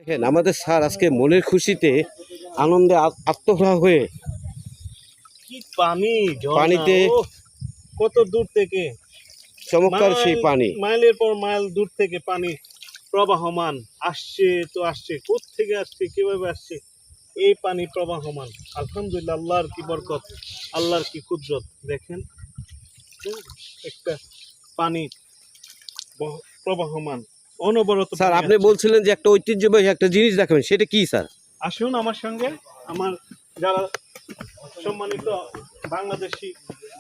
দেখেন আমাদের স্যার আজকে মনের খুশিতে আনন্দে আত্মহারা হয়ে কি পানি পানিতে কত দূর থেকে চমৎকার সেই পানি মাইলের পর মাইল দূর থেকে পানি প্রবাহমান আসছে তো আসছে কোত্থেকে আসছে কিভাবে আসছে এই পানি প্রবাহমান আলহামদুলিল্লাহ আল্লাহর কি বরকত আল্লাহর কি কুদরত দেখেন একটা পানি প্রবাহমান অনবরত স্যার আপনি বলছিলেন যে একটা ঐতিহ্যবাহী একটা জিনিস দেখাবেন সেটা কি স্যার আসুন আমার সঙ্গে আমার যারা সম্মানিত বাংলাদেশি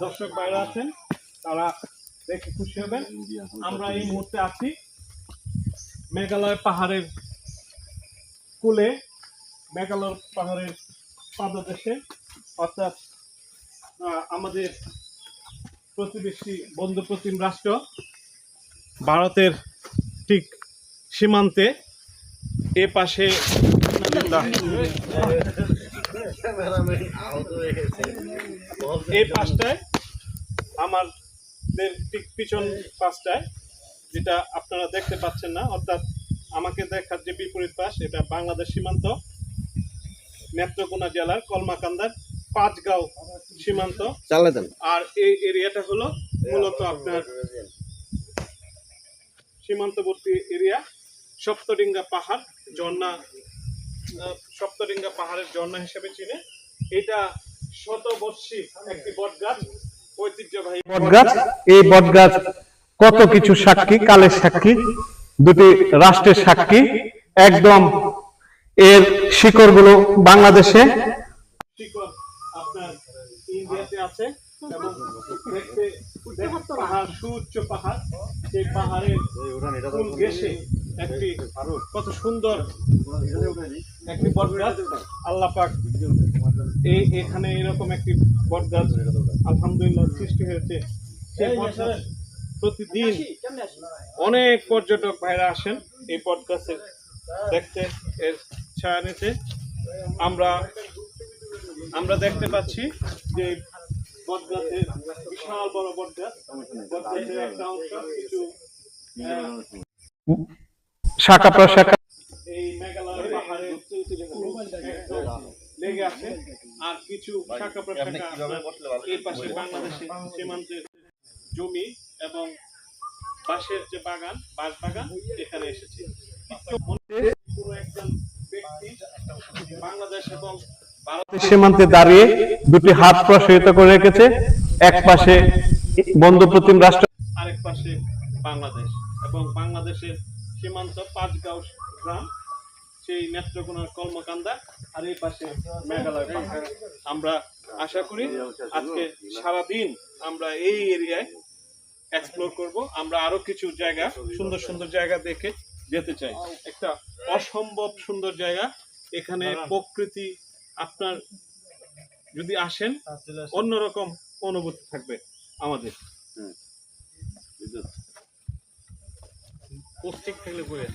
দর্শক ভাইরা আছেন তারা দেখে খুশি হবেন আমরা এই মুহূর্তে আছি মেঘালয় পাহাড়ের কূলে মেঘালয় পাহাড়ের পাদদেশে অর্থাৎ আমাদের প্রতিবেশী বন্ধুপ্রতিম রাষ্ট্র ভারতের ঠিক সীমান্তে এ পাশে এই পাশটায় আমাদের ঠিক পিছন পাশটায় যেটা আপনারা দেখতে পাচ্ছেন না অর্থাৎ আমাকে দেখার যে বিপরীত পাশ এটা বাংলাদেশ সীমান্ত নেত্রকোনা জেলার কলমাকান্দার পাঁচগাঁও সীমান্ত আর এই এরিয়াটা হলো মূলত আপনার সীমান্তবর্তী এরিয়া সপ্তডিঙ্গা পাহাড় ঝর্ণা সপ্তডিঙ্গা পাহাড়ের ঝর্ণা হিসেবে চিনে এটা শতবর্ষী একটি বটগাছ ঐতিহ্যবাহী বটগাছ এই বটগাছ কত কিছু সাক্ষী কালের সাক্ষী দুটি রাষ্ট্রের সাক্ষী একদম এর শিকড়গুলো বাংলাদেশে শিকড় আপনার ইন্ডিয়াতে আছে এবং দেখতে পাহাড় সুউচ্চ পাহাড় সেই পাহাড়ের ফুল ঘেঁষে একটি কত সুন্দর একটি বটগাছ আল্লাহ পাক এখানে এরকম একটি বটগাছ আলহামদুলিল্লাহ সৃষ্টি হয়েছে প্রতিদিন অনেক পর্যটক ভাইরা আসেন এই বটগাছের দেখতে এর ছায়া নিতে আমরা দেখতে পাচ্ছি যে বটগাছের বিশাল বড় বটগাছ বটগাছের একটা অংশ কিছু শাখা প্রশাখা এই মেঘালয় পাহাড়ে লেগে আছে আর কিছু শাখা প্রশাখা এই পাশে বাংলাদেশের সীমান্তের জমি এবং বাঁশের যে বাগান বাঁশ বাগান এখানে এসেছে পুরো একজন ব্যক্তি বাংলাদেশ এবং ভারতের সীমান্তে দাঁড়িয়ে দুটি হাত প্রসারিত করে রেখেছে এক পাশে বন্ধুপ্রতিম রাষ্ট্র আরেক পাশে বাংলাদেশ এবং বাংলাদেশের সীমান্ত পাঁচগাঁও গ্রাম সেই নেত্রকোনার কলমাকান্দা আর এই পাশে মেঘালয় পাহাড় আমরা আশা করি আজকে সারাদিন আমরা এই এরিয়ায় এক্সপ্লোর করব আমরা আরো কিছু জায়গা সুন্দর সুন্দর জায়গা দেখে যেতে চাই একটা অসম্ভব সুন্দর জায়গা এখানে প্রকৃতি আপনার যদি আসেন অন্যরকম অনুভূতি থাকবে আমাদের পোস্টিং থাকলে বলে